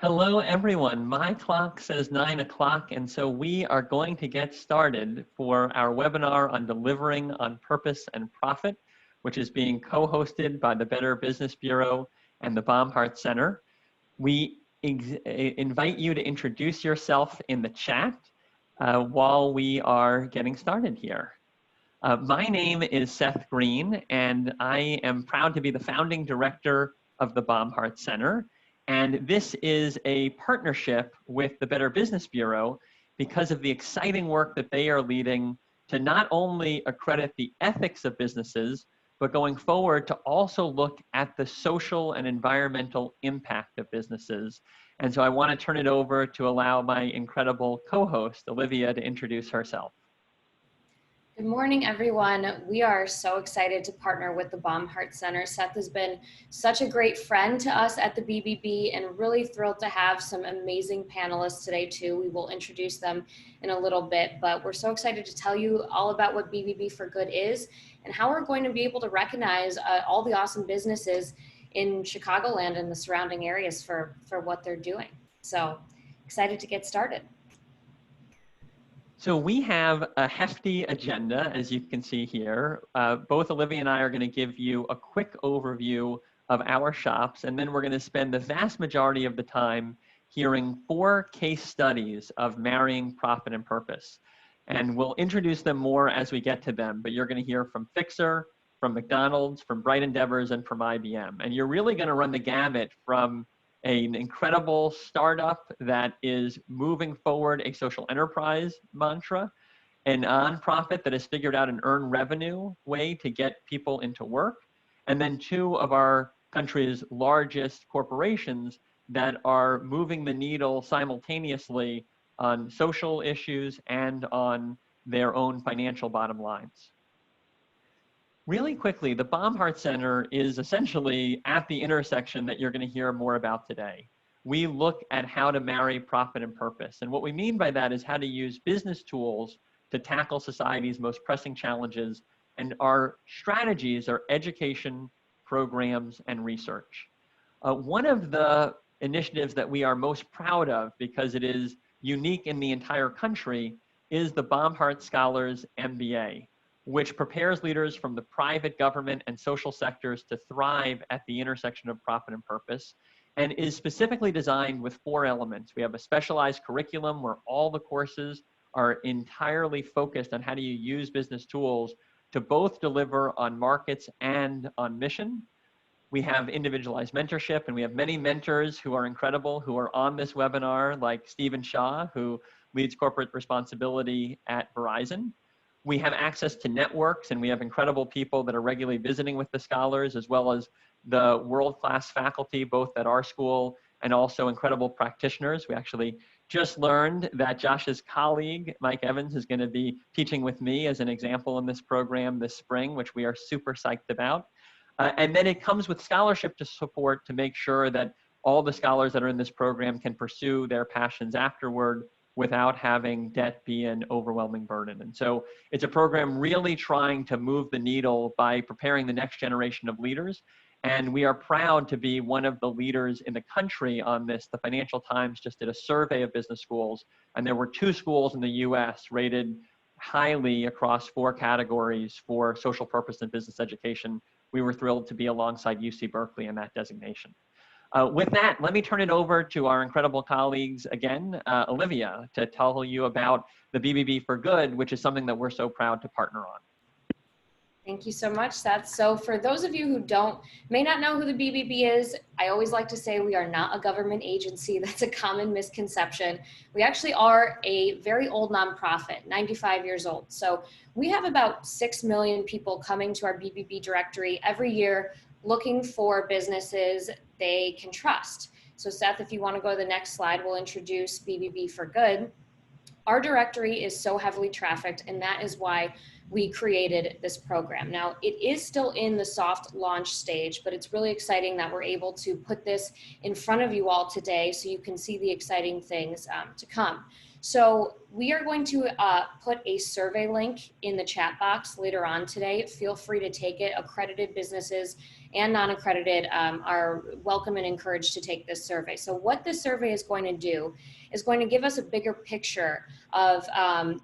Hello, everyone. My clock says 9 o'clock, and so we are going to get started for our webinar on delivering on purpose and profit, which is being co-hosted by the Better Business Bureau and the Bombheart Center. We invite you to introduce yourself in the chat while we are getting started here. My name is Seth Green, and I am proud to be the founding director of the Bombheart Center. And this is a partnership with the Better Business Bureau because of the exciting work that they are leading to not only accredit the ethics of businesses, but going forward to also look at the social and environmental impact of businesses. And so I want to turn it over to allow my incredible co-host, Olivia, to introduce herself. Good morning, everyone. We are so excited to partner with the Bombheart Center. Seth has been such a great friend to us at the BBB and really thrilled to have some amazing panelists today too. We will introduce them in a little bit, but we're so excited to tell you all about what BBB for Good is and how we're going to be able to recognize all the awesome businesses in Chicagoland and the surrounding areas for what they're doing. So excited to get started. So we have a hefty agenda, as you can see here. Both Olivia and I are going to give you a quick overview of our shops, and then we're going to spend the vast majority of the time hearing 4 case studies of marrying profit and purpose. And we'll introduce them more as we get to them, but you're going to hear from Fixer, from McDonald's, from Bright Endeavors, and from IBM. And you're really going to run the gamut from an incredible startup that is moving forward a social enterprise mantra, a nonprofit that has figured out an earned revenue way to get people into work, and then 2 of our country's largest corporations that are moving the needle simultaneously on social issues and on their own financial bottom lines. Really quickly, the Bombheart Center is essentially at the intersection that you're going to hear more about today. We look at how to marry profit and purpose. And what we mean by that is how to use business tools to tackle society's most pressing challenges. And our strategies are education, programs, and research. One of the initiatives that we are most proud of, because it is unique in the entire country, is the Bombheart Scholars MBA, which prepares leaders from the private, government, and social sectors to thrive at the intersection of profit and purpose, and is specifically designed with 4 elements. We have a specialized curriculum where all the courses are entirely focused on how do you use business tools to both deliver on markets and on mission. We have individualized mentorship, and we have many mentors who are incredible, who are on this webinar, like Stephen Shaw, who leads corporate responsibility at Verizon. We have access to networks, and we have incredible people that are regularly visiting with the scholars, as well as the world-class faculty, both at our school and also incredible practitioners. We actually just learned that Josh's colleague, Mike Evans, is going to be teaching with me as an example in this program this spring, which we are super psyched about. And then it comes with scholarship to support to make sure that all the scholars that are in this program can pursue their passions afterward without having debt be an overwhelming burden. And so it's a program really trying to move the needle by preparing the next generation of leaders. And we are proud to be one of the leaders in the country on this. The Financial Times just did a survey of business schools, and there were 2 schools in the US rated highly across 4 categories for social purpose and business education. We were thrilled to be alongside UC Berkeley in that designation. With that, let me turn it over to our incredible colleagues again, Olivia, to tell you about the BBB for Good, which is something that we're so proud to partner on. Thank you so much, Seth. So for those of you who may not know who the BBB is, I always like to say we are not a government agency. That's a common misconception. We actually are a very old nonprofit, 95 years old. So we have about 6 million people coming to our BBB directory every year looking for businesses they can trust. So Seth, if you want to go to the next slide, we'll introduce BBB for Good. Our directory is so heavily trafficked, and that is why we created this program. Now, it is still in the soft launch stage, but it's really exciting that we're able to put this in front of you all today so you can see the exciting things to come. So we are going to put a survey link in the chat box later on today. Feel free to take it. Accredited businesses and non-accredited are welcome and encouraged to take this survey. So what this survey is going to do is going to give us a bigger picture of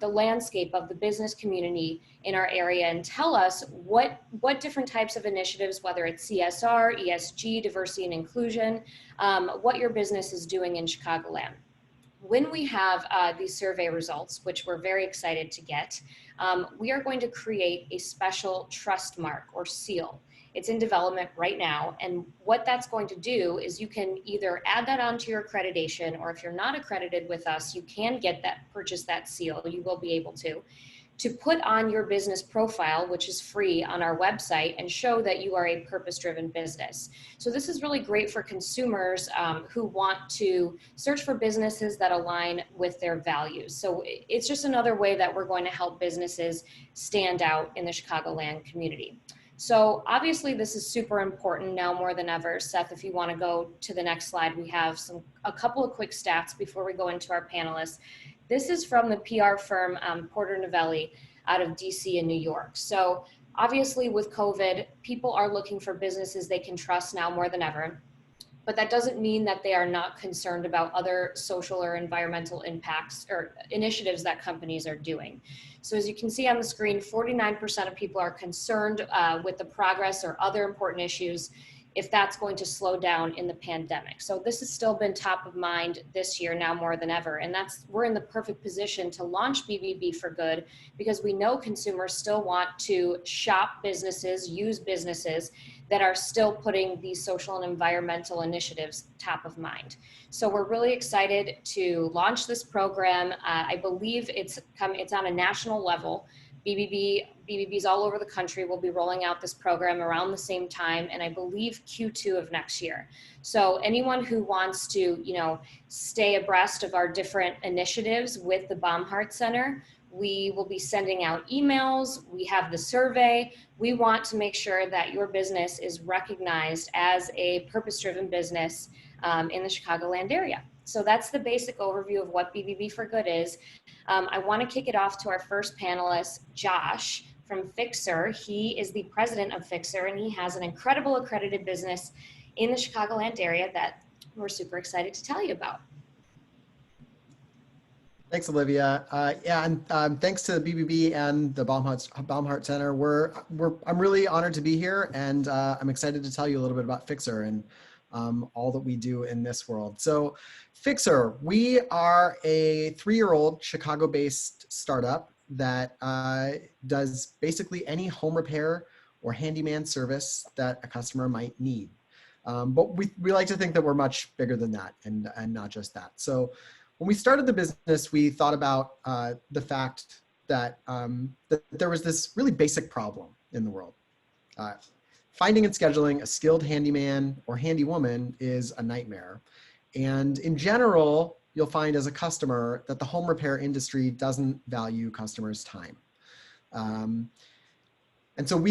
the landscape of the business community in our area and tell us what different types of initiatives, whether it's CSR, ESG, diversity and inclusion, what your business is doing in Chicagoland. When we have these survey results, which we're very excited to get, we are going to create a special trust mark or seal. It's in development right now. And what that's going to do is you can either add that onto your accreditation, or if you're not accredited with us, you can purchase that seal. You will be able to put on your business profile, which is free on our website, and show that you are a purpose-driven business. So this is really great for consumers who want to search for businesses that align with their values. So it's just another way that we're going to help businesses stand out in the Chicagoland community. So obviously this is super important now more than ever. Seth, if you want to go to the next slide, we have a couple of quick stats before we go into our panelists. This is from the PR firm Porter Novelli out of DC and New York. So obviously with COVID, people are looking for businesses they can trust now more than ever. But that doesn't mean that they are not concerned about other social or environmental impacts or initiatives that companies are doing. So as you can see on the screen, 49% of people are concerned with the progress or other important issues if that's going to slow down in the pandemic. So this has still been top of mind this year now more than ever. And we're in the perfect position to launch BBB for Good because we know consumers still want to shop businesses, use businesses that are still putting these social and environmental initiatives top of mind. So we're really excited to launch this program. I believe it's on a national level. BBBs all over the country will be rolling out this program around the same time, and I believe Q2 of next year. So anyone who wants to, stay abreast of our different initiatives with the Bombheart Center, we will be sending out emails. We have the survey. We want to make sure that your business is recognized as a purpose-driven business in the Chicagoland area. So that's the basic overview of what BBB for Good is. I want to kick it off to our first panelist, Josh from Fixer. He is the president of Fixer, and he has an incredible accredited business in the Chicagoland area that we're super excited to tell you about. Thanks, Olivia. And thanks to the BBB and the Bombheart Center. I'm really honored to be here, and I'm excited to tell you a little bit about Fixer and all that we do in this world. So Fixer, we are a 3-year-old Chicago-based startup that does basically any home repair or handyman service that a customer might need. But we like to think that we're much bigger than that and not just that. So when we started the business, we thought about the fact that, that there was this really basic problem in the world. Finding and scheduling a skilled handyman or handywoman is a nightmare. And in general, you'll find as a customer that the home repair industry doesn't value customers' time. And so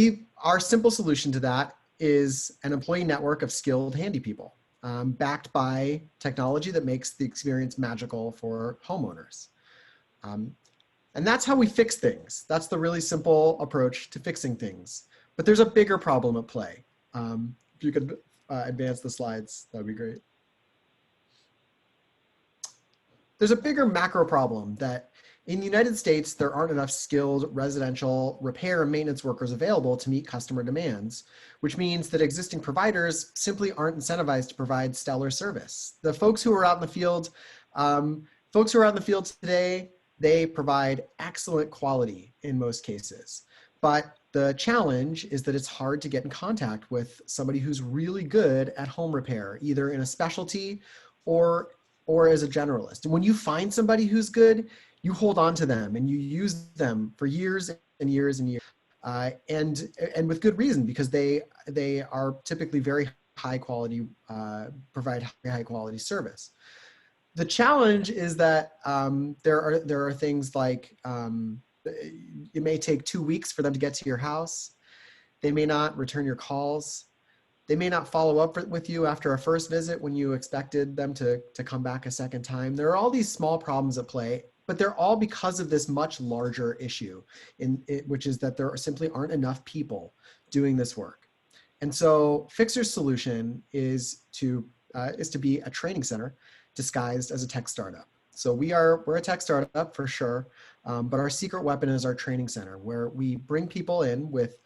our simple solution to that is an employee network of skilled handy people, backed by technology that makes the experience magical for homeowners. And that's how we fix things. That's the really simple approach to fixing things. But there's a bigger problem at play. If you could advance the slides, that would be great. There's a bigger macro problem that in the United States, there aren't enough skilled residential repair and maintenance workers available to meet customer demands, which means that existing providers simply aren't incentivized to provide stellar service. The folks who are out in the field, today, they provide excellent quality in most cases. But the challenge is that it's hard to get in contact with somebody who's really good at home repair, either in a specialty or as a generalist. And when you find somebody who's good, you hold on to them and you use them for years and years and years, and with good reason, because they are typically very high quality, provide high quality service. The challenge is that there are things like it may take 2 weeks for them to get to your house. They may not return your calls. They may not follow up with you after a first visit when you expected them to come back a second time. There are all these small problems at play, but they're all because of this much larger issue, which is that there simply aren't enough people doing this work. And so Fixer's solution is to be a training center disguised as a tech startup. So we're a tech startup for sure, but our secret weapon is our training center, where we bring people in with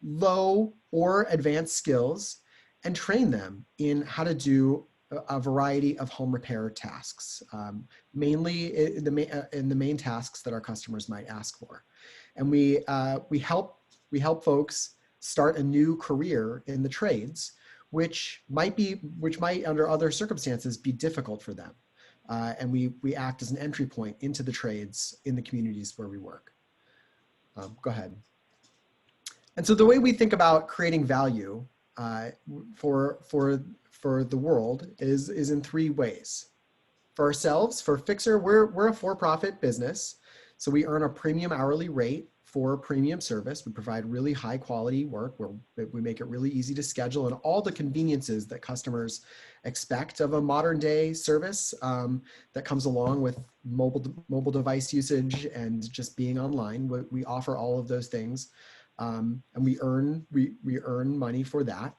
low or advanced skills and train them in how to do a variety of home repair tasks, mainly in the main tasks that our customers might ask for. And we help folks start a new career in the trades, which might under other circumstances be difficult for them. And we act as an entry point into the trades in the communities where we work. Go ahead. And so the way we think about creating value for the world is in three ways. For ourselves, for Fixer, we're a for-profit business, so we earn a premium hourly rate for premium service. We provide really high quality work where we make it really easy to schedule, and all the conveniences that customers expect of a modern day service that comes along with mobile device usage and just being online. We offer all of those things, and we earn money for that.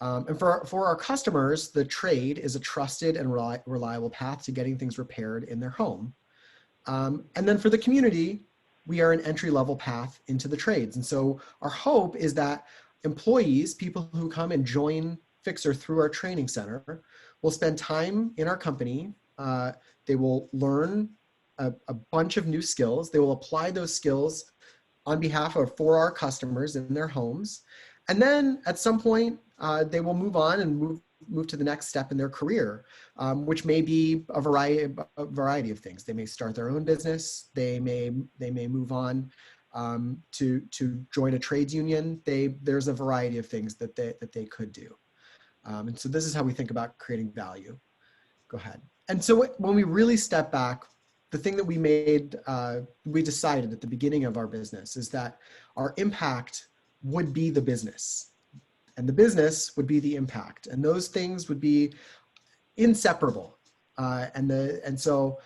And for our customers, the trade is a trusted and reliable path to getting things repaired in their home. And then for the community, we are an entry-level path into the trades. And so our hope is that employees, people who come and join Fixer through our training center, will spend time in our company. They will learn a bunch of new skills. They will apply those skills on behalf of for our customers in their homes. And then at some point, they will move on and move to the next step in their career, which may be a variety of things. They may start their own business. They may move on to join a trades union. There's a variety of things that they could do. And so this is how we think about creating value. Go ahead. And so when we really step back, the thing that we decided at the beginning of our business is that our impact would be the business, and the business would be the impact, and those things would be inseparable. And so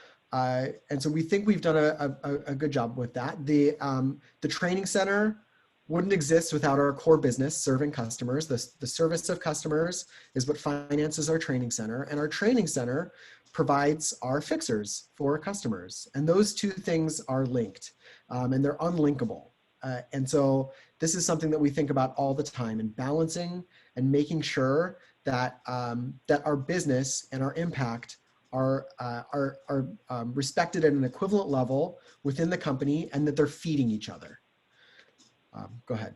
we think we've done a good job with that. The training center wouldn't exist without our core business, serving customers. The service of customers is what finances our training center, and our training center provides our fixers for customers. And those two things are linked, and they're unlinkable. And so this is something that we think about all the time, and balancing and making sure that that our business and our impact are respected at an equivalent level within the company, and that they're feeding each other. Go ahead.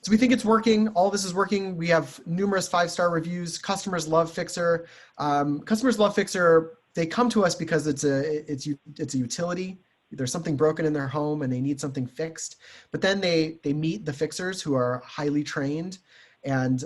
So we think it's working. All this is working. We have numerous 5-star reviews. Customers love Fixer. Customers love Fixer. They come to us because it's a utility. There's something broken in their home and they need something fixed. But then they meet the fixers who are highly trained and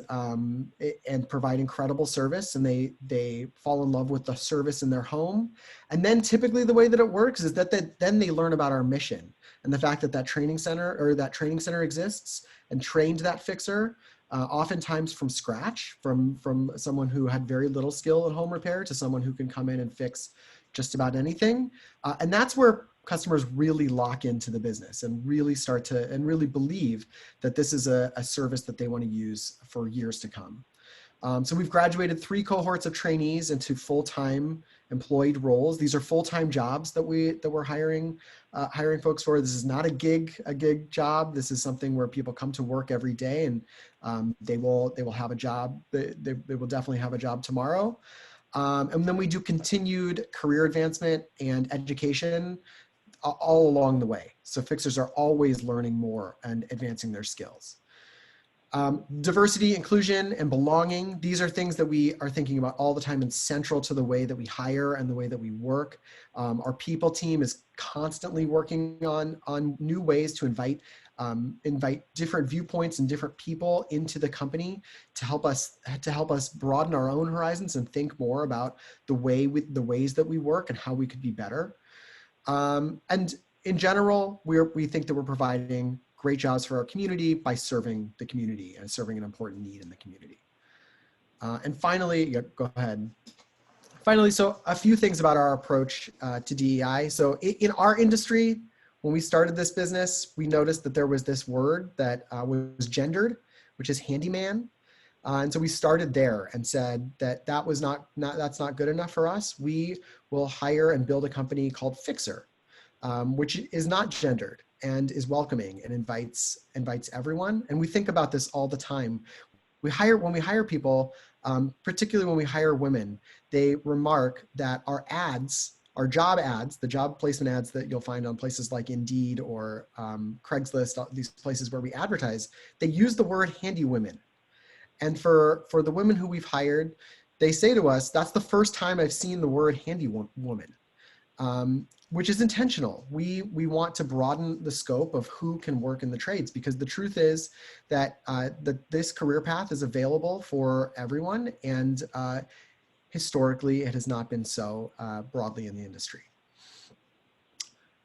provide incredible service, and they fall in love with the service in their home. And then typically the way that it works is that then they learn about our mission and the fact that training center exists, and trained that fixer, oftentimes from scratch, from someone who had very little skill in home repair to someone who can come in and fix just about anything. And that's where customers really lock into the business and really start to and really believe that this is a service that they want to use for years to come. So we've graduated 3 cohorts of trainees into full-time employed roles. These are full-time jobs that we're hiring folks for. This is not a gig job. This is something where people come to work every day, and they will have a job. They will definitely have a job tomorrow. And then we do continued career advancement and education all along the way. So fixers are always learning more and advancing their skills. Diversity, inclusion, and belonging. These are things that we are thinking about all the time and central to the way that we hire and the way that we work. Our people team is constantly working on new ways to invite different viewpoints and different people into the company to help us broaden our own horizons and think more about the ways that we work and how we could be better. And in general, we think that we're providing great jobs for our community by serving the community and serving an important need in the community. And finally, go ahead. Finally, so a few things about our approach to DEI. So in our industry, When we started this business, we noticed that there was this word that was gendered, which is handyman. And so we started there and said that that's not good enough for us. We will hire and build a company called Fixer, which is not gendered and is welcoming and invites everyone. And we think about this all the time. When we hire people, particularly when we hire women, they remark that our ads, our job ads, the job placement ads that you'll find on places like Indeed or Craigslist, these places where we advertise, they use the word handy women. And for the women who we've hired, they say to us, that's the first time I've seen the word handy woman, which is intentional. We want to broaden the scope of who can work in the trades, because the truth is that this career path is available for everyone. And historically, it has not been so broadly in the industry.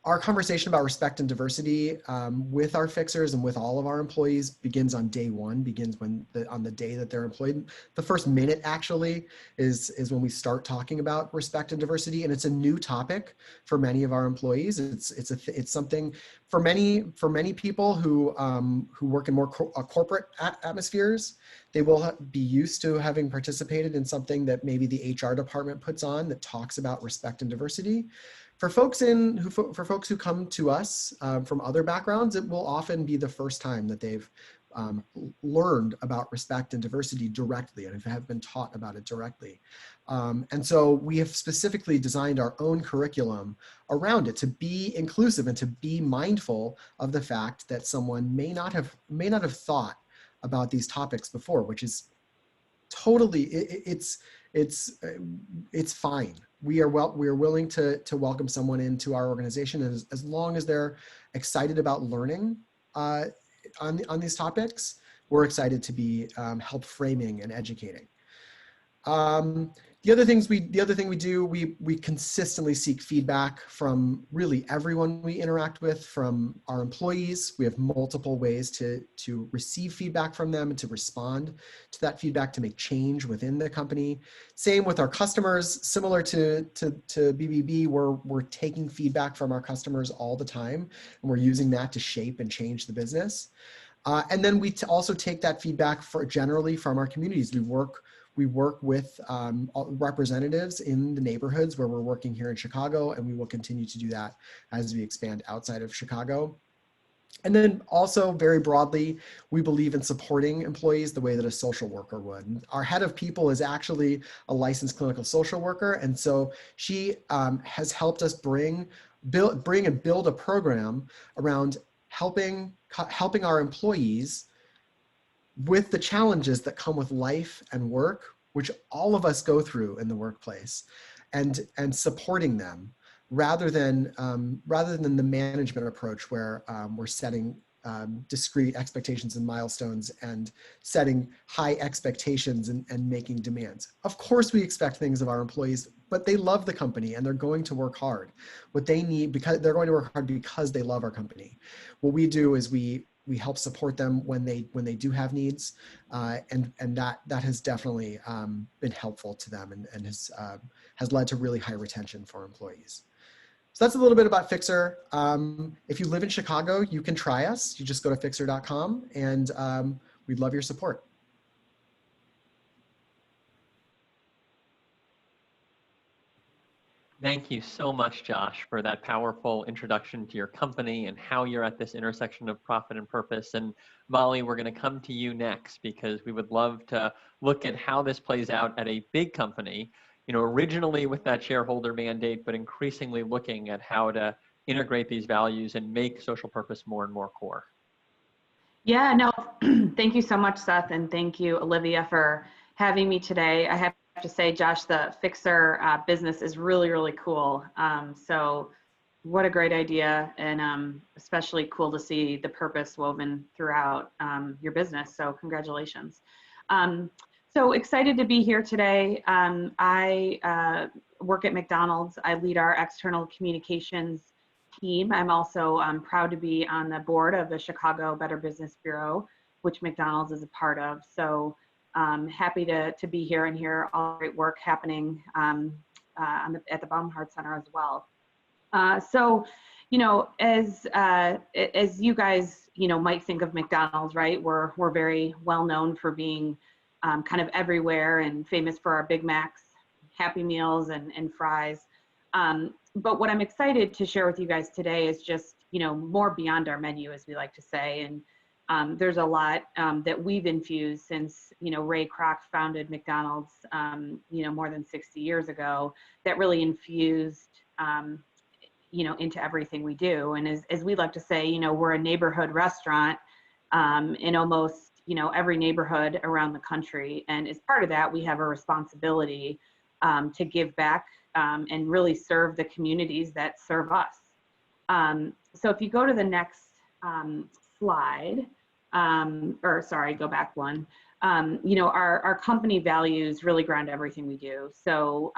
Our conversation about respect and diversity with our fixers and with all of our employees begins on day one, on the day that they're employed. The first minute actually is when we start talking about respect and diversity, and it's a new topic for many of our employees. It's something for many people who work in more corporate atmospheres. They will be used to having participated in something that maybe the HR department puts on that talks about respect and diversity. For folks who come to us from other backgrounds, it will often be the first time that they've learned about respect and diversity directly and have been taught about it directly. And so we have specifically designed our own curriculum around it to be inclusive and to be mindful of the fact that someone may not have thought about these topics before, which is totally, it's fine. We are willing to welcome someone into our organization as long as they're excited about learning on these topics. We're excited to be help framing and educating. The other thing we do, we consistently seek feedback from really everyone we interact with, from our employees. We have multiple ways to receive feedback from them and to respond to that feedback to make change within the company. Same with our customers. Similar to BBB, we're taking feedback from our customers all the time, and we're using that to shape and change the business. And then we also take that feedback generally from our communities. We work with representatives in the neighborhoods where we're working here in Chicago, and we will continue to do that as we expand outside of Chicago. And then also very broadly, we believe in supporting employees the way that a social worker would. Our head of people is actually a licensed clinical social worker, and so she has helped us bring and build a program around helping our employees with the challenges that come with life and work, which all of us go through in the workplace, and supporting them rather than the management approach where we're setting discrete expectations and milestones and setting high expectations and making demands. Of course, we expect things of our employees, but they love the company and they're going to work hard. What they need, because they're going to work hard because they love our company. What we do is we help support them when they do have needs, and that has definitely been helpful to them and has led to really high retention for employees. So that's a little bit about Fixer. If you live in Chicago, you can try us. You just go to fixer.com, and we'd love your support. Thank you so much, Josh, for that powerful introduction to your company and how you're at this intersection of profit and purpose. And Molly, we're going to come to you next because we would love to look at how this plays out at a big company, originally with that shareholder mandate, but increasingly looking at how to integrate these values and make social purpose more and more core. Yeah, no, thank you so much, Seth, and thank you, Olivia, for having me today. I have to say, Josh, the Fixer business is really, really cool. So what a great idea, and especially cool to see the purpose woven throughout your business. So congratulations. So excited to be here today. I work at McDonald's. I lead our external communications team. I'm also proud to be on the board of the Chicago Better Business Bureau, which McDonald's is a part of. So happy to be here and hear all the great work happening at the Bombheart Center as well. So, you know, as you guys, you know, might think of McDonald's, right? We're very well known for being kind of everywhere and famous for our Big Macs, Happy Meals, and fries. But what I'm excited to share with you guys today is just, you know, more beyond our menu, as we like to say. And there's a lot that we've infused since, you know, Ray Kroc founded McDonald's, you know, more than 60 years ago, that really infused, you know, into everything we do. And as we like to say, you know, we're a neighborhood restaurant in almost, you know, every neighborhood around the country. And as part of that, we have a responsibility to give back and really serve the communities that serve us. So if you go to the next slide, or sorry, go back one, you know, our company values really ground everything we do. So,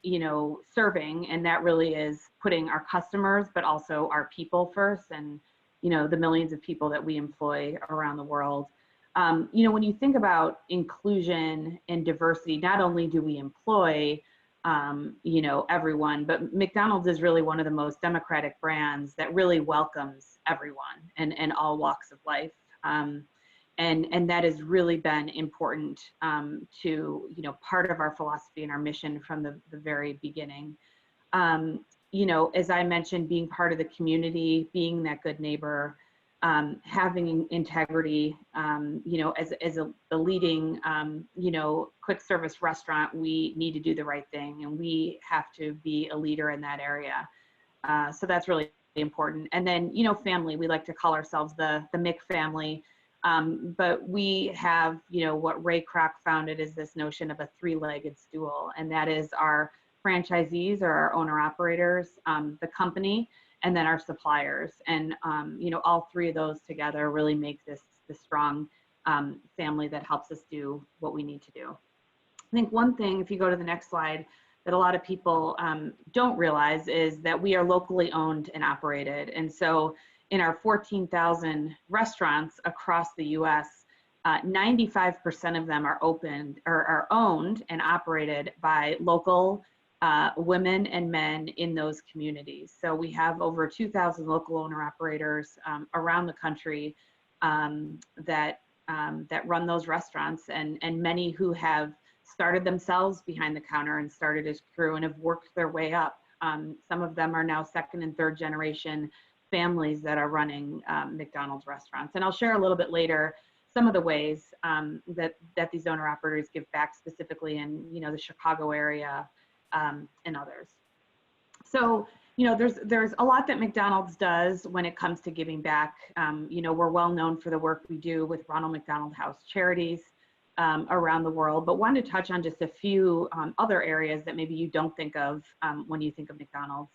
you know, serving, and that really is putting our customers, but also our people first, and, you know, the millions of people that we employ around the world. You know, when you think about inclusion and diversity, not only do we employ, you know, everyone, but McDonald's is really one of the most democratic brands that really welcomes everyone and all walks of life. And that has really been important to, you know, part of our philosophy and our mission from the very beginning. You know, as I mentioned, being part of the community, being that good neighbor, having integrity, you know, as the leading, you know, quick service restaurant, we need to do the right thing, and we have to be a leader in that area. So that's really important. And then, you know, family, we like to call ourselves the Mick family. But we have, you know, what Ray Kroc founded is this notion of a three-legged stool, and that is our franchisees or our owner operators, the company, and then our suppliers. And, you know, all three of those together really make this strong family that helps us do what we need to do. I think one thing, if you go to the next slide, that a lot of people don't realize is that we are locally owned and operated. And so in our 14,000 restaurants across the US, 95% of them are opened or are owned and operated by local women and men in those communities. So we have over 2,000 local owner operators around the country that run those restaurants, and many who have started themselves behind the counter and started as crew and have worked their way up. Some of them are now second and third generation families that are running McDonald's restaurants. And I'll share a little bit later some of the ways that these owner operators give back, specifically in, you know, the Chicago area and others. So, you know, there's a lot that McDonald's does when it comes to giving back. You know, we're well known for the work we do with Ronald McDonald House charities around the world, but wanted to touch on just a few other areas that maybe you don't think of when you think of McDonald's.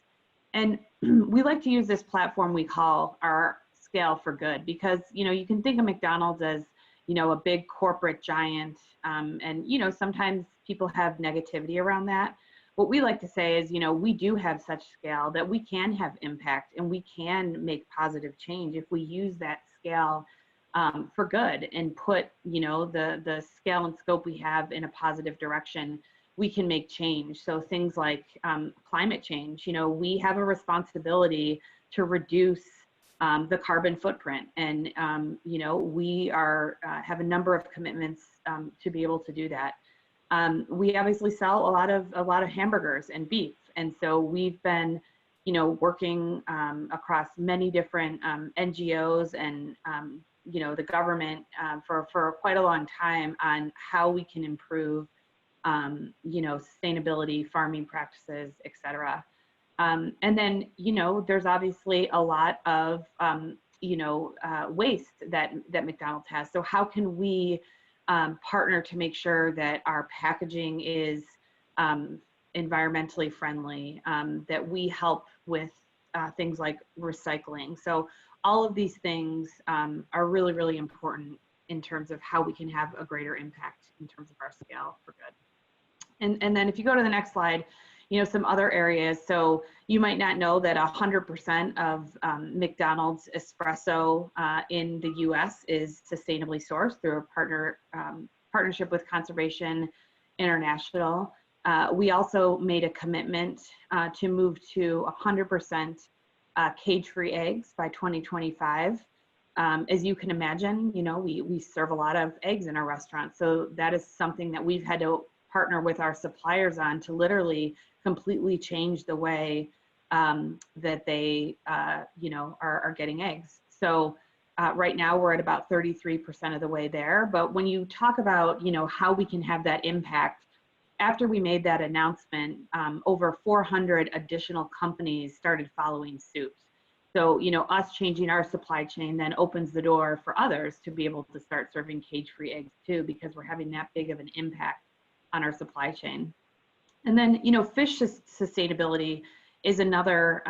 And we like to use this platform we call our Scale for Good, because, you know, you can think of McDonald's as, you know, a big corporate giant, and, you know, sometimes people have negativity around that. What we like to say is, you know, we do have such scale that we can have impact and we can make positive change if we use that scale for good and put, you know, the scale and scope we have in a positive direction. We can make change. So things like climate change, you know, we have a responsibility to reduce the carbon footprint, and you know, we have a number of commitments to be able to do that. We obviously sell a lot of hamburgers and beef, and so we've been, you know, working across many different NGOs and you know, the government for quite a long time on how we can improve you know, sustainability, farming practices, et cetera. And then, you know, there's obviously a lot of, you know, waste that McDonald's has. So how can we partner to make sure that our packaging is environmentally friendly, that we help with things like recycling. So all of these things are really, really important in terms of how we can have a greater impact in terms of our scale for good. And then if you go to the next slide, you know, some other areas. So you might not know that 100% of McDonald's espresso in the US is sustainably sourced through a partnership with Conservation International. We also made a commitment to move to 100% cage-free eggs by 2025. As you can imagine, we serve a lot of eggs in our restaurants. So that is something that we've had to partner with our suppliers on to literally completely change the way that they, are getting eggs. So right now we're at about 33% of the way there. But when you talk about, how we can have that impact, after we made that announcement, over 400 additional companies started following suit. So, us changing our supply chain then opens the door for others to be able to start serving cage-free eggs too, because we're having that big of an impact on our supply chain. And then, fish sustainability is another,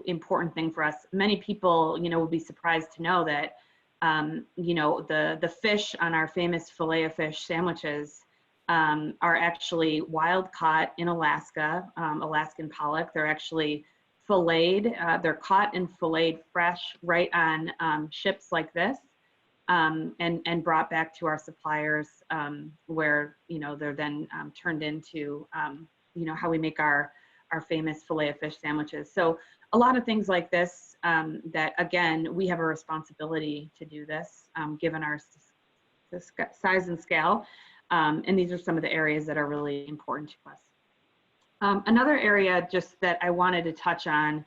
important thing for us. Many people, will be surprised to know that, the fish on our famous filet-o-fish sandwiches are actually wild caught in Alaska, Alaskan pollock. They're actually filleted, they're caught and filleted fresh right on ships like this, and brought back to our suppliers, where, they're then turned into, how we make our famous filet-o-fish sandwiches. So a lot of things like this, that again, we have a responsibility to do this, given our size and scale. And these are some of the areas that are really important to us. Another area just that I wanted to touch on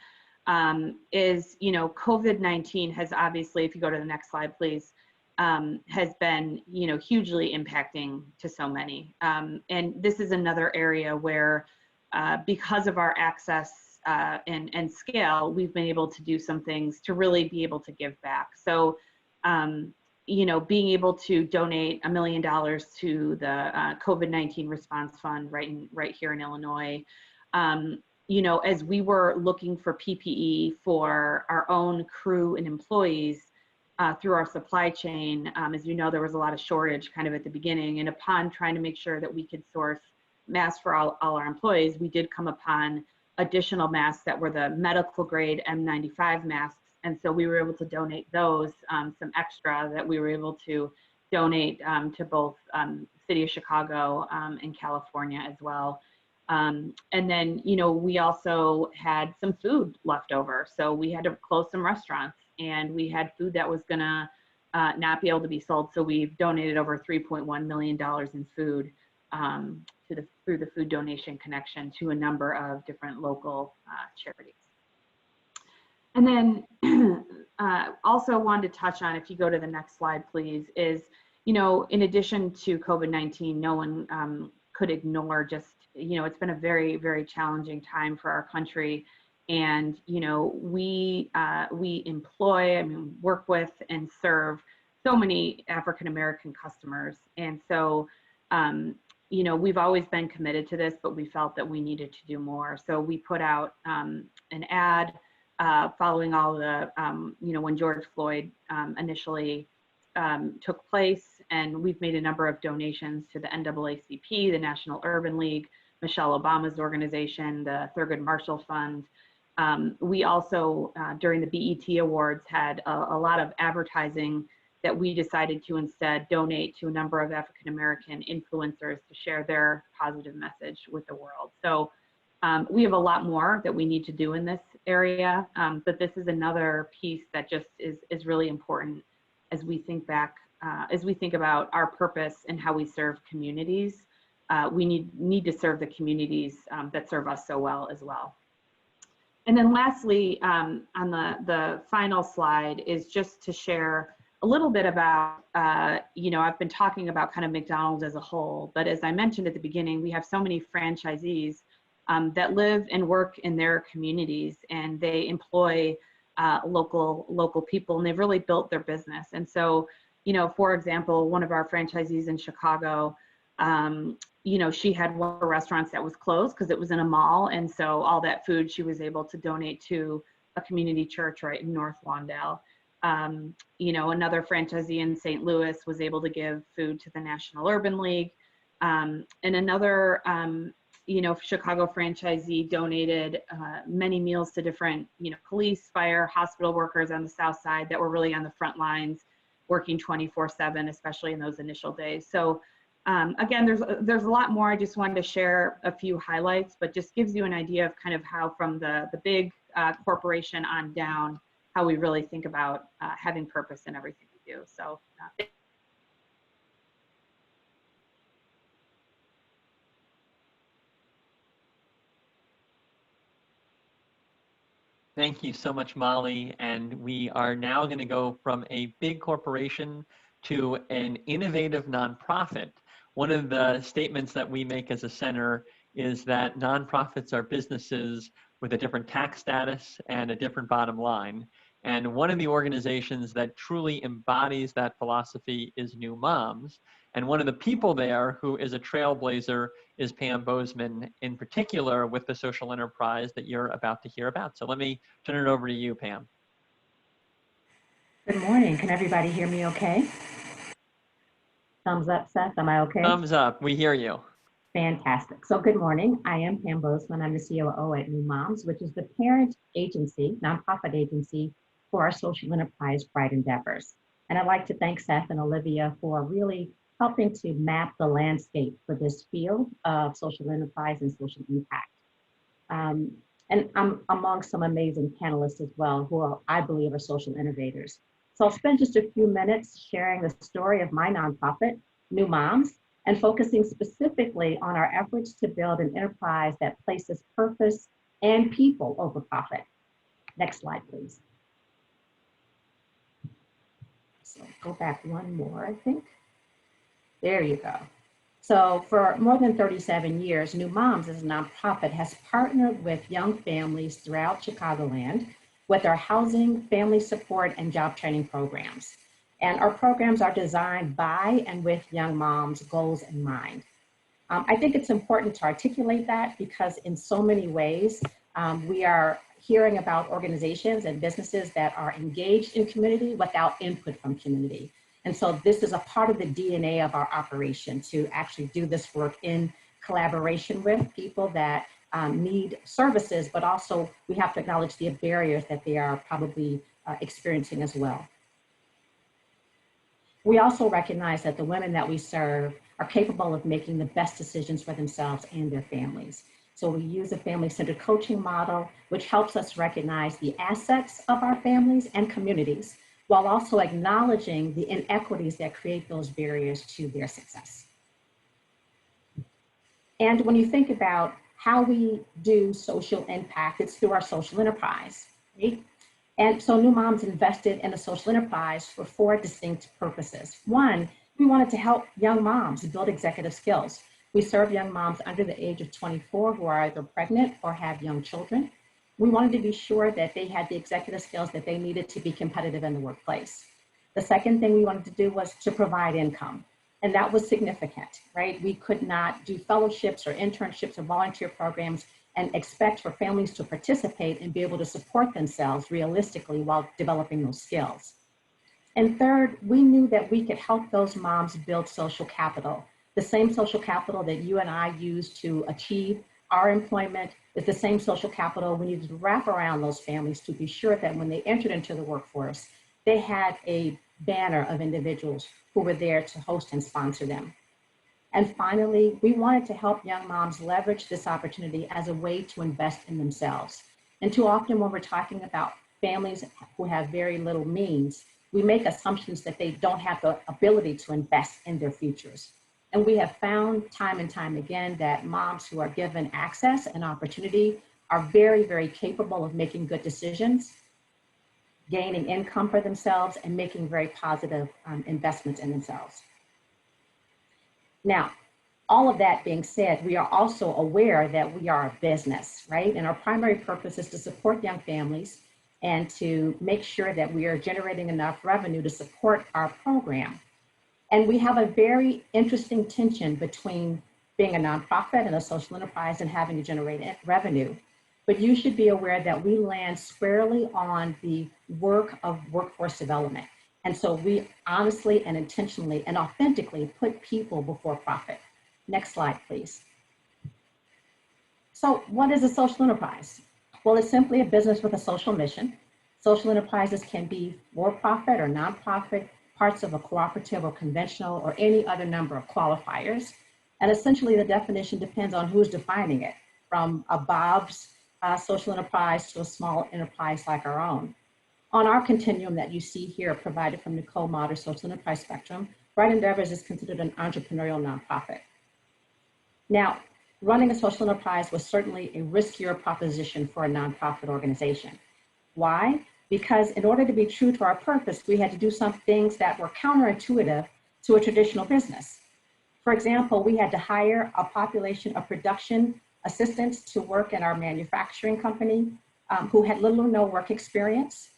is, COVID-19 has obviously, if you go to the next slide, please, has been, hugely impacting to so many. And this is another area where, because of our access and scale, we've been able to do some things to really be able to give back. So, being able to donate $1 million to the COVID-19 response fund right here in Illinois. As we were looking for PPE for our own crew and employees through our supply chain, as you know, there was a lot of shortage kind of at the beginning, and upon trying to make sure that we could source masks for all our employees, we did come upon additional masks that were the medical grade N95 masks. And so we were able to donate those, some extra that we were able to donate to both City of Chicago and California as well. And then, we also had some food left over. So we had to close some restaurants, and we had food that was gonna not be able to be sold. So we've donated over $3.1 million in food through the Food Donation Connection to a number of different local charities. And then also wanted to touch on, if you go to the next slide, please, is, in addition to COVID-19, no one could ignore just, it's been a very, very challenging time for our country. And, we employ, work with and serve so many African-American customers. And so, we've always been committed to this, but we felt that we needed to do more. So we put out an ad following all the, when George Floyd initially took place, and we've made a number of donations to the NAACP, the National Urban League, Michelle Obama's organization, the Thurgood Marshall Fund. We also, during the BET Awards, had a lot of advertising that we decided to instead donate to a number of African-American influencers to share their positive message with the world. So we have a lot more that we need to do in this area, but this is another piece that just is really important as we think back, as we think about our purpose and how we serve communities. We need to serve the communities that serve us so well as well. And then lastly, on the final slide is just to share a little bit about, I've been talking about kind of McDonald's as a whole, but as I mentioned at the beginning, we have so many franchisees that live and work in their communities, and they employ local people, and they've really built their business. And so, for example, one of our franchisees in Chicago, she had one of her restaurants that was closed because it was in a mall. And so all that food she was able to donate to a community church right in North Lawndale. Another franchisee in St. Louis was able to give food to the National Urban League. And another, Chicago franchisee donated many meals to different, police, fire, hospital workers on the South Side that were really on the front lines, working 24/7, especially in those initial days. So again, there's a lot more. I just wanted to share a few highlights, but just gives you an idea of kind of how from the big corporation on down, how we really think about having purpose in everything we do. So Thank you so much, Molly. And we are now going to go from a big corporation to an innovative nonprofit. One of the statements that we make as a center is that nonprofits are businesses with a different tax status and a different bottom line. And one of the organizations that truly embodies that philosophy is New Moms. And one of the people there who is a trailblazer is Pam Bozeman, in particular with the social enterprise that you're about to hear about. So let me turn it over to you, Pam. Good morning. Can everybody hear me okay? Thumbs up, Seth. Am I okay? Thumbs up. We hear you. Fantastic. So good morning. I am Pam Bozeman. I'm the COO at New Moms, which is the parent agency, nonprofit agency for our social enterprise Bright Endeavors. And I'd like to thank Seth and Olivia for really helping to map the landscape for this field of social enterprise and social impact. And I'm among some amazing panelists as well, who are, I believe, are social innovators. So I'll spend just a few minutes sharing the story of my nonprofit, New Moms, and focusing specifically on our efforts to build an enterprise that places purpose and people over profit. Next slide, please. So go back one more, I think. There you go. So for more than 37 years, New Moms as a nonprofit has partnered with young families throughout Chicagoland with our housing, family support, and job training programs. And our programs are designed by and with young moms' goals in mind. I think it's important to articulate that because in so many ways, we are hearing about organizations and businesses that are engaged in community without input from community. And so this is a part of the DNA of our operation to actually do this work in collaboration with people that need services, but also we have to acknowledge the barriers that they are probably experiencing as well. We also recognize that the women that we serve are capable of making the best decisions for themselves and their families. So we use a family-centered coaching model, which helps us recognize the assets of our families and communities, while also acknowledging the inequities that create those barriers to their success. And when you think about how we do social impact, it's through our social enterprise, right? And so New Moms invested in a social enterprise for 4 distinct purposes. One, we wanted to help young moms build executive skills. We serve young moms under the age of 24 who are either pregnant or have young children. We wanted to be sure that they had the executive skills that they needed to be competitive in the workplace. The second thing we wanted to do was to provide income. And that was significant, right? We could not do fellowships or internships or volunteer programs and expect for families to participate and be able to support themselves realistically while developing those skills. And third, we knew that we could help those moms build social capital. The same social capital that you and I use to achieve our employment is the same social capital we needed to wrap around those families to be sure that when they entered into the workforce, they had a banner of individuals who were there to host and sponsor them. And finally, we wanted to help young moms leverage this opportunity as a way to invest in themselves. And too often when we're talking about families who have very little means, we make assumptions that they don't have the ability to invest in their futures. And we have found time and time again that moms who are given access and opportunity are very, very capable of making good decisions, gaining income for themselves, and making very positive investments in themselves. Now, all of that being said, we are also aware that we are a business, right? And our primary purpose is to support young families and to make sure that we are generating enough revenue to support our program. And we have a very interesting tension between being a nonprofit and a social enterprise and having to generate revenue. But you should be aware that we land squarely on the work of workforce development. And so we honestly and intentionally and authentically put people before profit. Next slide, please. So what is a social enterprise? Well, it's simply a business with a social mission. Social enterprises can be for-profit or nonprofit, parts of a cooperative or conventional or any other number of qualifiers. And essentially the definition depends on who's defining it, from a Bob's social enterprise to a small enterprise like our own. On our continuum that you see here, provided from the co-modern social enterprise spectrum, Bright Endeavors is considered an entrepreneurial nonprofit. Now, running a social enterprise was certainly a riskier proposition for a nonprofit organization. Why? Because in order to be true to our purpose, we had to do some things that were counterintuitive to a traditional business. For example, we had to hire a population of production assistants to work in our manufacturing company who had little or no work experience.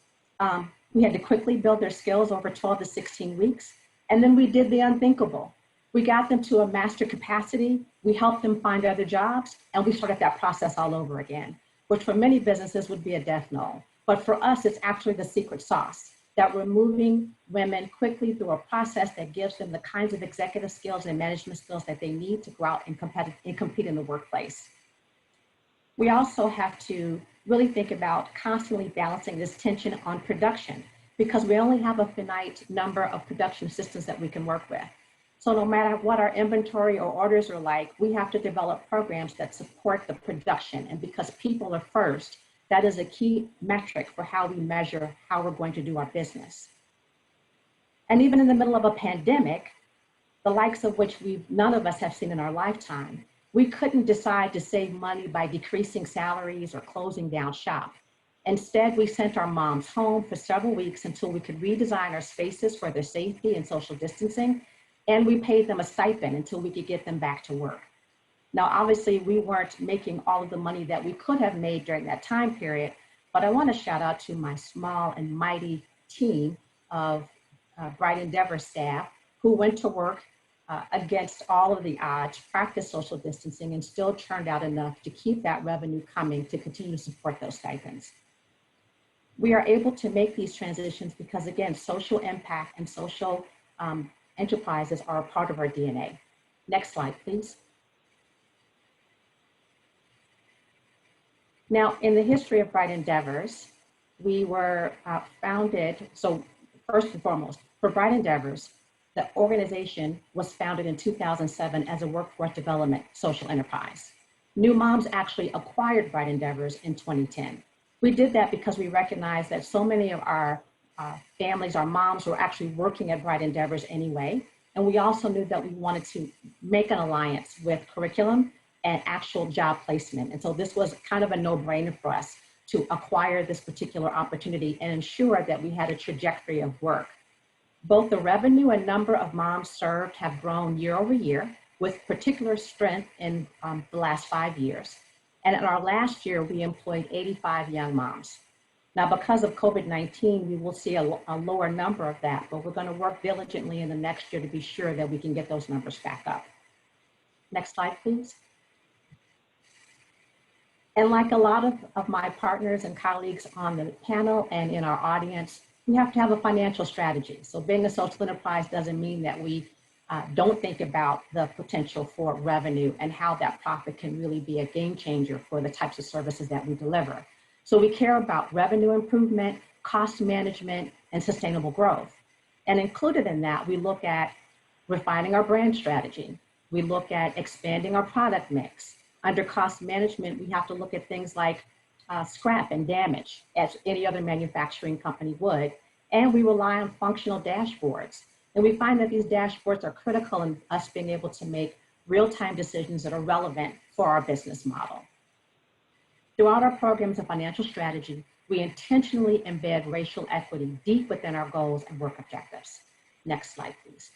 We had to quickly build their skills over 12 to 16 weeks. And then we did the unthinkable. We got them to a master capacity, we helped them find other jobs, and we started that process all over again, which for many businesses would be a death knell. But for us, it's actually the secret sauce, that we're moving women quickly through a process that gives them the kinds of executive skills and management skills that they need to go out and compete in the workplace. We also have to really think about constantly balancing this tension on production, because we only have a finite number of production systems that we can work with. So no matter what our inventory or orders are like, we have to develop programs that support the production. And because people are first, that is a key metric for how we measure how we're going to do our business. And even in the middle of a pandemic, the likes of which none of us have seen in our lifetime, we couldn't decide to save money by decreasing salaries or closing down shop. Instead, we sent our moms home for several weeks until we could redesign our spaces for their safety and social distancing, and we paid them a stipend until we could get them back to work. Now, obviously, we weren't making all of the money that we could have made during that time period, but I want to shout out to my small and mighty team of Bright Endeavor staff who went to work against all of the odds, practiced social distancing, and still churned out enough to keep that revenue coming to continue to support those stipends. We are able to make these transitions because, again, social impact and social enterprises are a part of our DNA. Next slide, please. Now, in the history of Bright Endeavors, we were founded, so first and foremost, for Bright Endeavors, the organization was founded in 2007 as a workforce development social enterprise. New Moms actually acquired Bright Endeavors in 2010. We did that because we recognized that so many of our families, our moms, were actually working at Bright Endeavors anyway. And we also knew that we wanted to make an alliance with curriculum and actual job placement. And so this was kind of a no-brainer for us to acquire this particular opportunity and ensure that we had a trajectory of work. Both the revenue and number of moms served have grown year over year, with particular strength in the last 5 years. And in our last year, we employed 85 young moms. Now, because of COVID-19, we will see a lower number of that, but we're going to work diligently in the next year to be sure that we can get those numbers back up. Next slide, please. And like a lot of my partners and colleagues on the panel and in our audience, we have to have a financial strategy. So being a social enterprise doesn't mean that we don't think about the potential for revenue and how that profit can really be a game changer for the types of services that we deliver. So we care about revenue improvement, cost management, and sustainable growth. And included in that, we look at refining our brand strategy. We look at expanding our product mix. Under cost management, we have to look at things like scrap and damage, as any other manufacturing company would. And we rely on functional dashboards. And we find that these dashboards are critical in us being able to make real-time decisions that are relevant for our business model. Throughout our programs of financial strategy, we intentionally embed racial equity deep within our goals and work objectives. Next slide, please.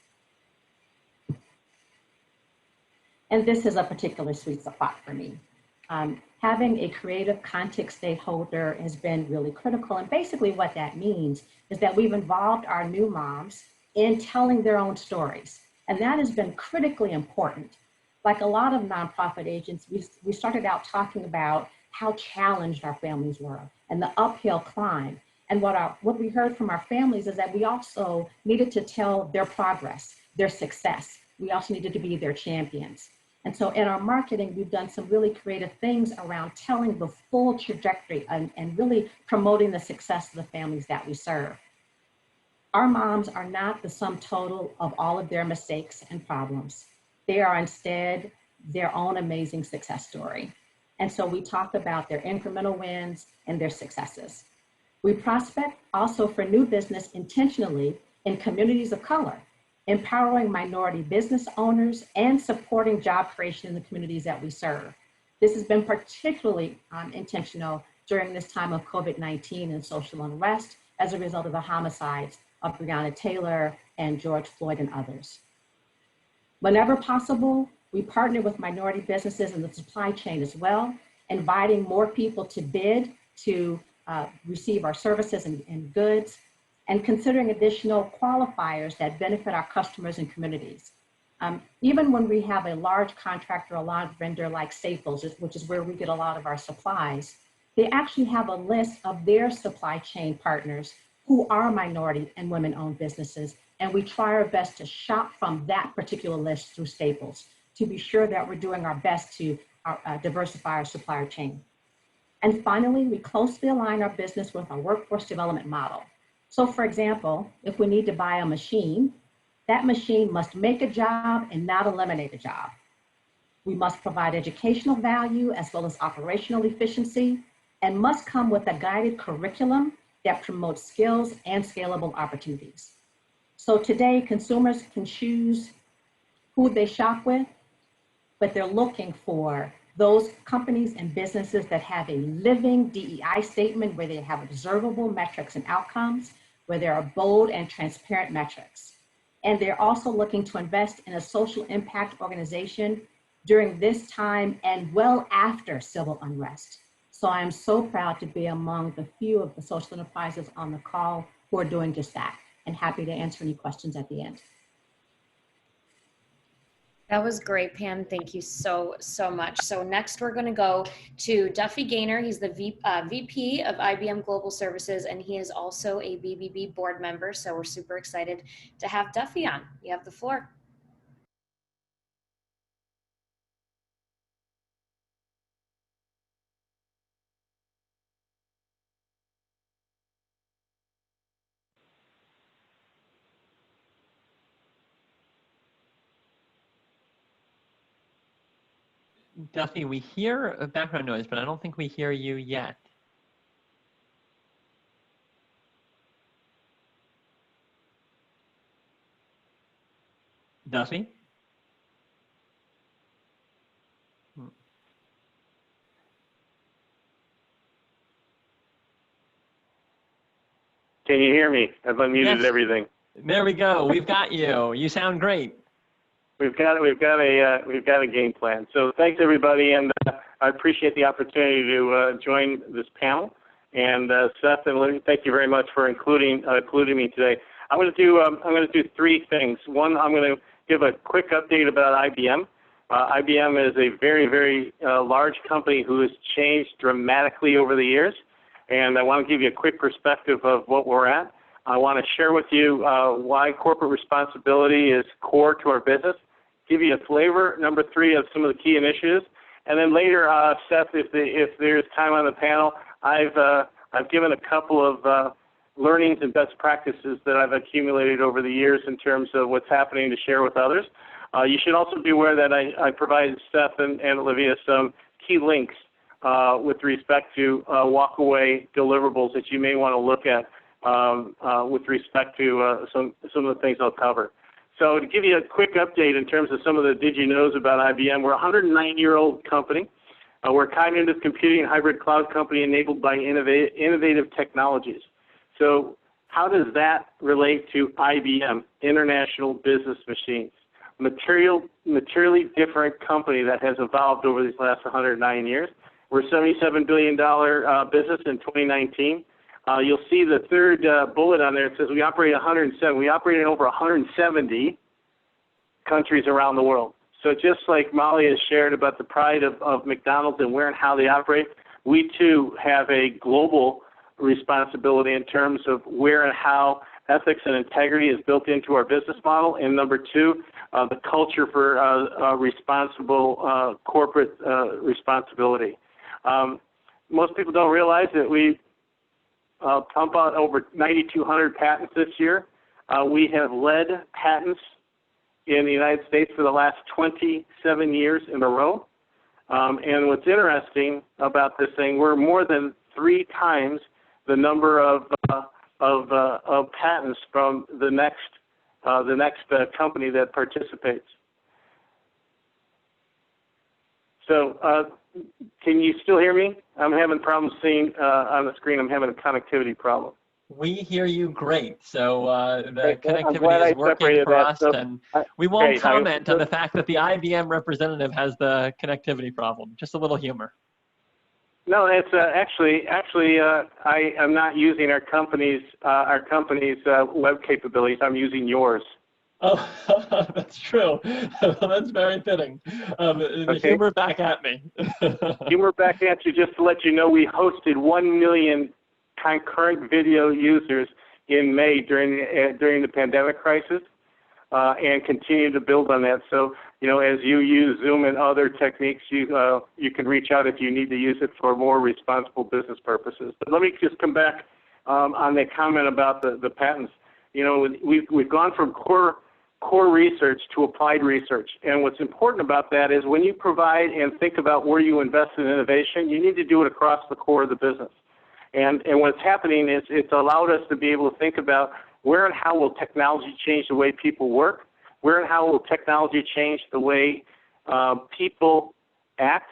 And this is a particular sweet spot for me. Having a creative content stakeholder has been really critical. And basically what that means is that we've involved our new moms in telling their own stories. And that has been critically important. Like a lot of nonprofit agents, we started out talking about how challenged our families were and the uphill climb. And what we heard from our families is that we also needed to tell their progress, their success. We also needed to be their champions. And so in our marketing, we've done some really creative things around telling the full trajectory and really promoting the success of the families that we serve. Our moms are not the sum total of all of their mistakes and problems. They are instead their own amazing success story. And so we talk about their incremental wins and their successes. We prospect also for new business intentionally in communities of color, empowering minority business owners and supporting job creation in the communities that we serve. This has been particularly intentional during this time of COVID-19 and social unrest as a result of the homicides of Breonna Taylor and George Floyd and others. Whenever possible, we partner with minority businesses in the supply chain as well, inviting more people to bid to receive our services and goods, and considering additional qualifiers that benefit our customers and communities. Even when we have a large contractor, a large vendor like Staples, which is where we get a lot of our supplies, they actually have a list of their supply chain partners who are minority and women-owned businesses, and we try our best to shop from that particular list through Staples to be sure that we're doing our best to diversify our supplier chain. And finally, we closely align our business with our workforce development model. So for example, if we need to buy a machine, that machine must make a job and not eliminate a job. We must provide educational value as well as operational efficiency, and must come with a guided curriculum that promotes skills and scalable opportunities. So today, consumers can choose who they shop with, but they're looking for those companies and businesses that have a living DEI statement, where they have observable metrics and outcomes, where there are bold and transparent metrics. And they're also looking to invest in a social impact organization during this time and well after civil unrest. So I am so proud to be among the few of the social enterprises on the call who are doing just that, and happy to answer any questions at the end. That was great, Pam. Thank you so much. So next we're going to go to Duffy Gainer. He's the VP of IBM Global Services, and he is also a BBB board member. So we're super excited to have Duffy on. You have the floor. Duffy, we hear a background noise, but I don't think we hear you yet. Duffy? Can you hear me? I've unmuted Yes. everything. There we go. We've got you. You sound great. We've got a game plan. So thanks everybody, and I appreciate the opportunity to join this panel. And Seth and Lynn, thank you very much for including me today. I'm going to do three things. One, I'm going to give a quick update about IBM. IBM is a very, very large company who has changed dramatically over the years, and I want to give you a quick perspective of what we're at. I want to share with you why corporate responsibility is core to our business, give you a flavor, number three, of some of the key initiatives, and then later, Seth, if there's time on the panel, I've given a couple of learnings and best practices that I've accumulated over the years in terms of what's happening to share with others. You should also be aware that I provided Seth and Olivia some key links with respect to walk-away deliverables that you may want to look at with respect to some of the things I'll cover. So to give you a quick update in terms of some of the did-you-knows about IBM, we're a 109-year-old company. We're a cognitive computing and hybrid cloud company enabled by innovative technologies. So how does that relate to IBM, International Business Machines? Materially different company that has evolved over these last 109 years. We're a $77 billion business in 2019. You'll see the third bullet on there. It says we operate 107. We operate in over 170 countries around the world. So just like Molly has shared about the pride of McDonald's and where and how they operate, we too have a global responsibility in terms of where and how ethics and integrity is built into our business model. And number two, the culture for responsible corporate responsibility. Most people don't realize that we pump out over 9,200 patents this year. We have led patents in the United States for the last 27 years in a row. And what's interesting about this thing, we're more than 3 times the number of patents from the next company that participates. So can you still hear me? I'm having problems seeing on the screen. I'm having a connectivity problem. We hear you great. So the Great. I'm glad connectivity I is working separated for that. us, So, and we won't great. comment on the fact that the IBM representative has the connectivity problem. Just a little humor. No, it's actually I am not using our company's web capabilities. I'm using yours. Oh, that's true. That's very fitting. The Okay. humor back at me. Humor back at you. Just to let you know, we hosted 1 million concurrent video users in May during the pandemic crisis, and continue to build on that. So, you know, as you use Zoom and other techniques, you can reach out if you need to use it for more responsible business purposes. But let me just come back on that comment about the patents. You know, we've gone from core research to applied research. And what's important about that is when you provide and think about where you invest in innovation, you need to do it across the core of the business. And what's happening is it's allowed us to be able to think about where and how will technology change the way people work, where and how will technology change the way people act,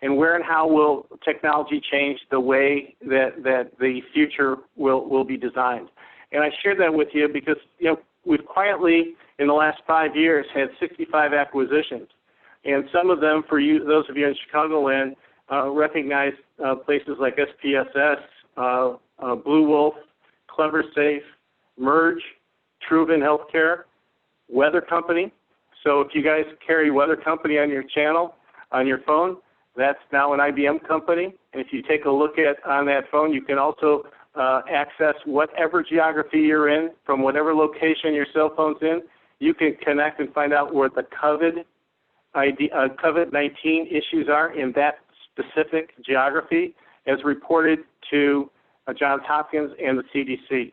and where and how will technology change the way that the future will be designed. And I share that with you because, you know, we've quietly, in the last 5 years, had 65 acquisitions. And some of them, for you, those of you in Chicagoland, recognize places like SPSS, Blue Wolf, CleverSafe, Merge, Truven Healthcare, Weather Company. So if you guys carry Weather Company on your channel, on your phone, that's now an IBM company. And if you take a look at on that phone, you can also access whatever geography you're in, from whatever location your cell phone's in. You can connect and find out where the COVID-19 issues are in that specific geography, as reported to Johns Hopkins and the CDC.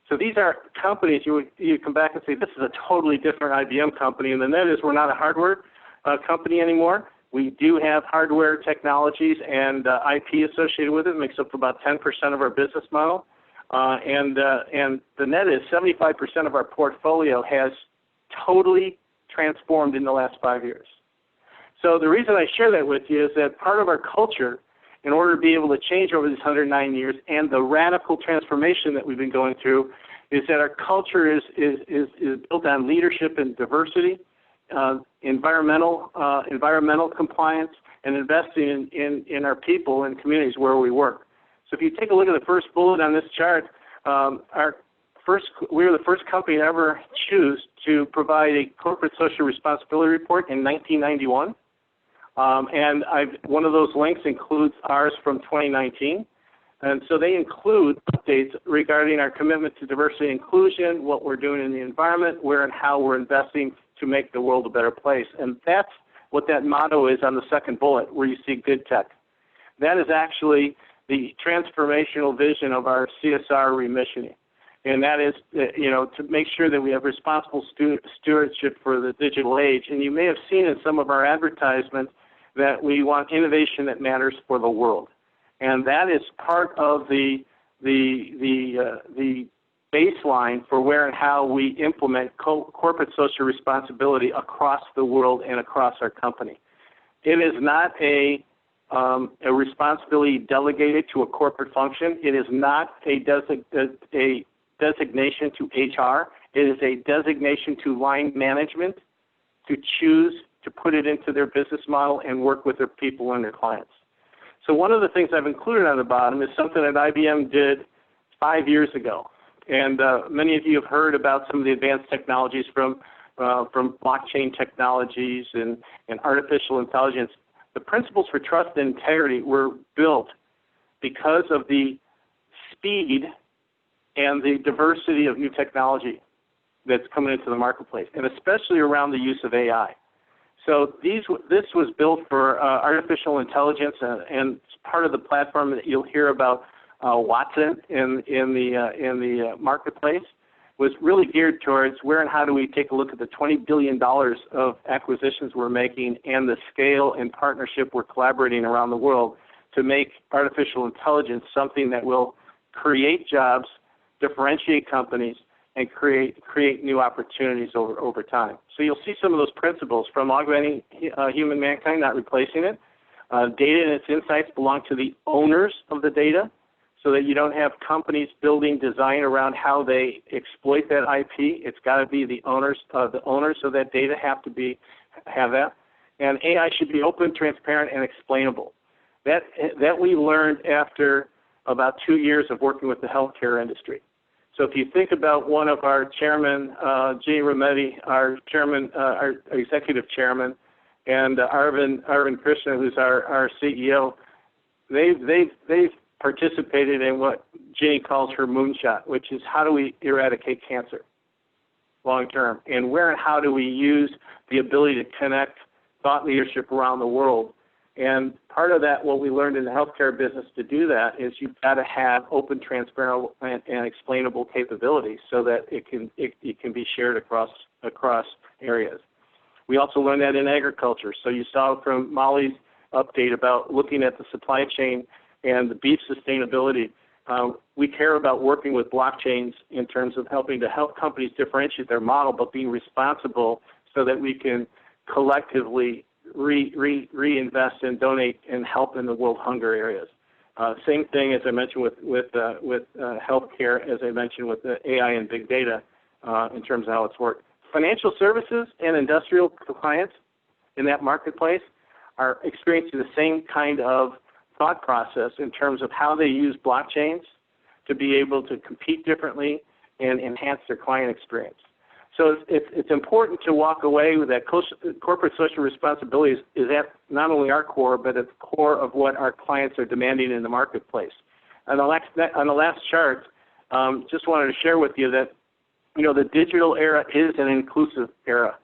So these are companies you come back and say, this is a totally different IBM company, and the net is we're not a hardware company anymore. We do have hardware technologies and IP associated with it. It makes up about 10% of our business model. And the net is 75% of our portfolio has totally transformed in the last 5 years. So the reason I share that with you is that part of our culture, in order to be able to change over these 109 years and the radical transformation that we've been going through, is that our culture is built on leadership and diversity, environmental compliance, and investing in our people and communities where we work. So if you take a look at the first bullet on this chart, we were the first company to ever choose to provide a corporate social responsibility report in 1991. And one of those links includes ours from 2019. And so they include updates regarding our commitment to diversity and inclusion, what we're doing in the environment, where and how we're investing to make the world a better place. And that's what that motto is on the second bullet, where you see good tech. That is actually the transformational vision of our CSR remissioning. And that is, to make sure that we have responsible stewardship for the digital age. And you may have seen in some of our advertisements that we want innovation that matters for the world. And that is part of the baseline for where and how we implement corporate social responsibility across the world and across our company. It is not a responsibility delegated to a corporate function. It is not a designation to HR. It is a designation to line management to choose to put it into their business model and work with their people and their clients. So one of the things I've included on the bottom is something that IBM did 5 years ago. And many of you have heard about some of the advanced technologies from blockchain technologies and artificial intelligence. The principles for trust and integrity were built because of the speed and the diversity of new technology that's coming into the marketplace, and especially around the use of AI. So this was built for artificial intelligence, and it's part of the platform that you'll hear about Watson in the marketplace. was really geared towards where and how do we take a look at the $20 billion of acquisitions we're making and the scale and partnership we're collaborating around the world to make artificial intelligence something that will create jobs, differentiate companies, and create new opportunities over time. So you'll see some of those principles from augmenting human mankind, not replacing it. Data and its insights belong to the owners of the data, so that you don't have companies building design around how they exploit that IP. It's got to be the owners of that data have that. And AI should be open, transparent, and explainable. That we learned after about 2 years of working with the healthcare industry. So if you think about one of our chairman, Ginny Rometty, our chairman, our executive chairman, and Arvind Krishna, who's our CEO, they've participated in what Ginny calls her moonshot, which is how do we eradicate cancer long term, and where and how do we use the ability to connect thought leadership around the world. And part of that, what we learned in the healthcare business to do that is you've got to have open, transparent, and explainable capabilities so that it can be shared across areas. We also learned that in agriculture. So you saw from Molly's update about looking at the supply chain and the beef sustainability. We care about working with blockchains in terms of helping to help companies differentiate their model, but being responsible so that we can collectively reinvest and donate and help in the world hunger areas. Same thing as I mentioned with healthcare, as I mentioned with the AI and big data in terms of how it's worked. Financial services and industrial clients in that marketplace are experiencing the same kind of thought process in terms of how they use blockchains to be able to compete differently and enhance their client experience. So it's important to walk away with that. Corporate social responsibility is at not only our core, but at the core of what our clients are demanding in the marketplace. On the last chart, just wanted to share with you that the digital era is an inclusive era.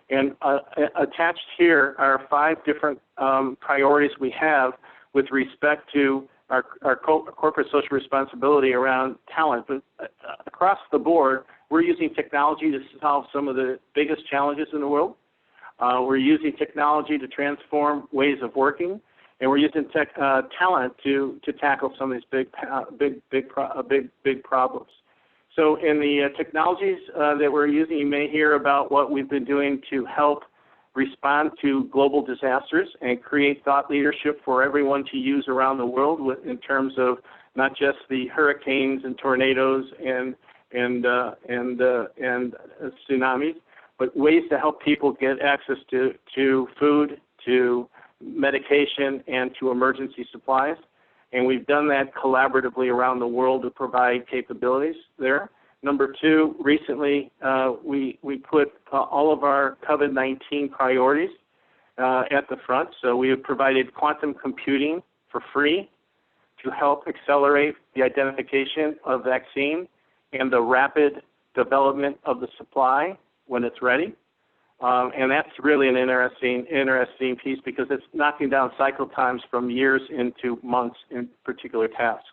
And attached here are 5 different priorities we have with respect to our corporate social responsibility around talent. But across the board, we're using technology to solve some of the biggest challenges in the world. We're using technology to transform ways of working, and we're using talent to tackle some of these big problems. So in the technologies that we're using, you may hear about what we've been doing to help respond to global disasters and create thought leadership for everyone to use around the world in terms of not just the hurricanes and tornadoes and tsunamis, but ways to help people get access to food, to medication, and to emergency supplies. And we've done that collaboratively around the world to provide capabilities there. Number 2, recently we put all of our COVID-19 priorities at the front. So we have provided quantum computing for free to help accelerate the identification of vaccine and the rapid development of the supply when it's ready. And that's really an interesting piece because it's knocking down cycle times from years into months in particular tasks.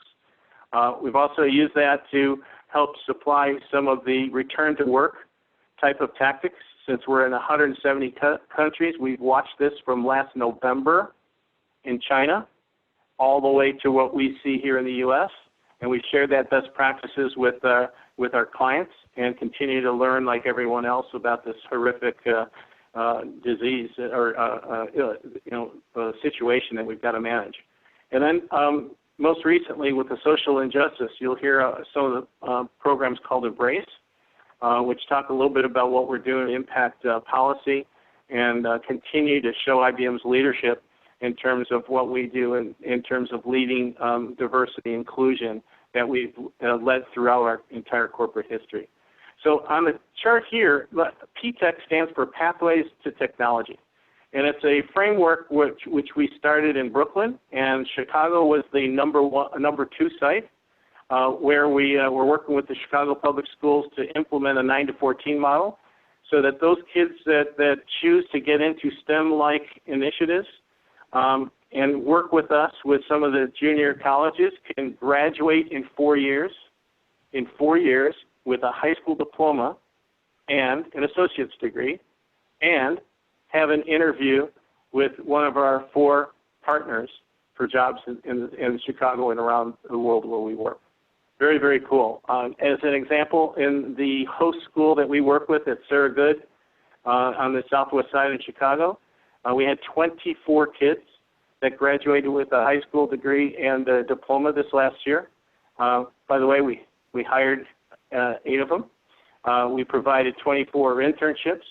We've also used that to help supply some of the return to work type of tactics. Since we're in 170 countries, we've watched this from last November in China all the way to what we see here in the U.S. And we've shared that best practices with our clients and continue to learn, like everyone else, about this horrific disease or situation that we've got to manage. And then most recently with the social injustice, you'll hear some of the programs called Embrace, which talk a little bit about what we're doing to impact policy and continue to show IBM's leadership in terms of what we do in terms of leading diversity inclusion that we've led throughout our entire corporate history. So on the chart here, PTech stands for Pathways to Technology. And it's a framework which we started in Brooklyn, and Chicago was the number 2 site where we were working with the Chicago Public Schools to implement a 9-to-14 model so that those kids that choose to get into STEM-like initiatives and work with us with some of the junior colleges can graduate in 4 years, with a high school diploma and an associate's degree, and have an interview with one of our 4 partners for jobs in Chicago and around the world where we work. Very, very cool. As an example, in the host school that we work with at Sarah Good on the southwest side in Chicago, we had 24 kids that graduated with a high school degree and a diploma this last year. By the way, we hired 8 of them. We provided 24 internships,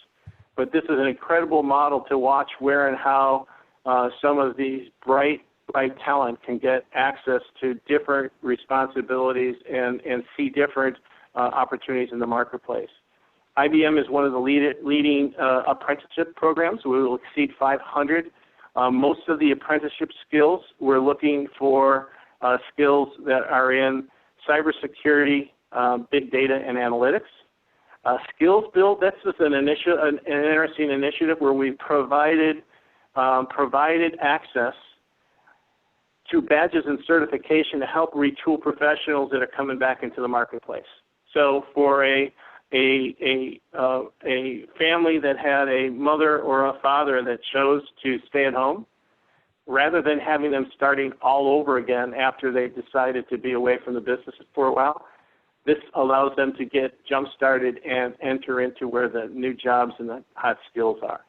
but this is an incredible model to watch where and how some of these bright talent can get access to different responsibilities and see different opportunities in the marketplace. IBM is one of the leading apprenticeship programs. We will exceed 500. Most of the apprenticeship skills, we're looking for skills that are in cybersecurity, big data, and analytics. Skills Build, that's just an interesting initiative where we provided access to badges and certification to help retool professionals that are coming back into the marketplace. So for a family that had a mother or a father that chose to stay at home, rather than having them starting all over again after they decided to be away from the business for a while, this allows them to get jump-started and enter into where the new jobs and the hot skills are.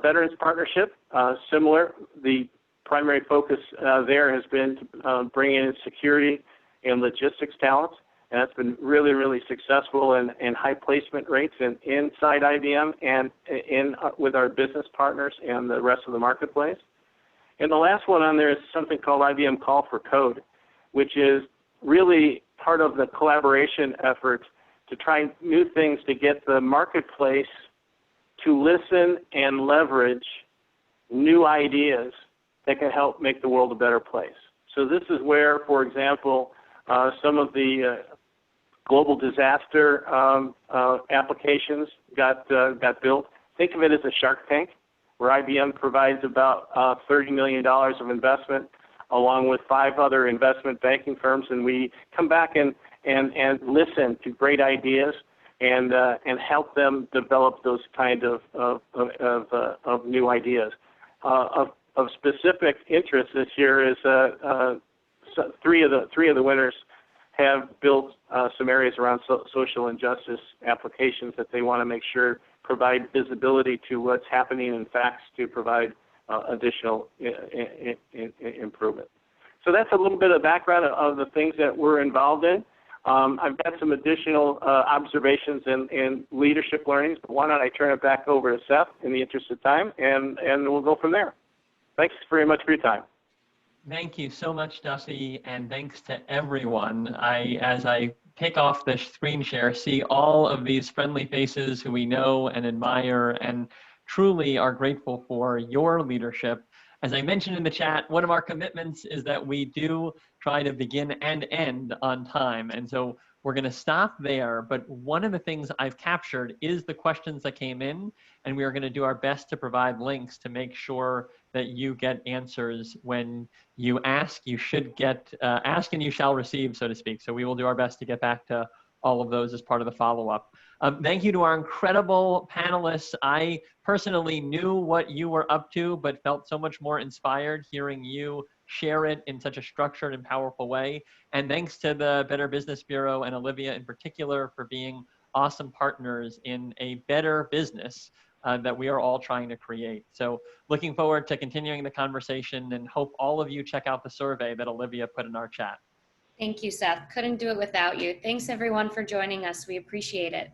Veterans Partnership, similar. The primary focus there has been to bring in security and logistics talent, and that's been really, really successful and high placement rates inside IBM and with our business partners and the rest of the marketplace. And the last one on there is something called IBM Call for Code, which is really part of the collaboration effort to try new things to get the marketplace to listen and leverage new ideas that can help make the world a better place. So this is where, for example, some of the global disaster applications got built. Think of it as a Shark Tank, where IBM provides about $30 million of investment along with 5 other investment banking firms, and we come back and listen to great ideas and help them develop those kind of new ideas. Of specific interest this year is three of the winners have built some areas around social injustice applications that they want to make sure provide visibility to what's happening in facts to provide additional improvement. So that's a little bit of background of the things that we're involved in. I've got some additional observations and leadership learnings, but why don't I turn it back over to Seth in the interest of time, and we'll go from there. Thanks very much for your time. Thank you so much, Duffy, and thanks to everyone. As I take off the screen share, see all of these friendly faces who we know and admire and truly are grateful for your leadership. As I mentioned in the chat, one of our commitments is that we do try to begin and end on time. And so we're going to stop there. But one of the things I've captured is the questions that came in, and we are going to do our best to provide links to make sure that you get answers when you ask. You should get ask and you shall receive, so to speak. So we will do our best to get back to all of those as part of the follow-up. Thank you to our incredible panelists. I personally knew what you were up to, but felt so much more inspired hearing you share it in such a structured and powerful way. And thanks to the Better Business Bureau and Olivia in particular for being awesome partners in a better business that we are all trying to create. So looking forward to continuing the conversation, and hope all of you check out the survey that Olivia put in our chat. Thank you, Seth. Couldn't do it without you. Thanks everyone for joining us. We appreciate it.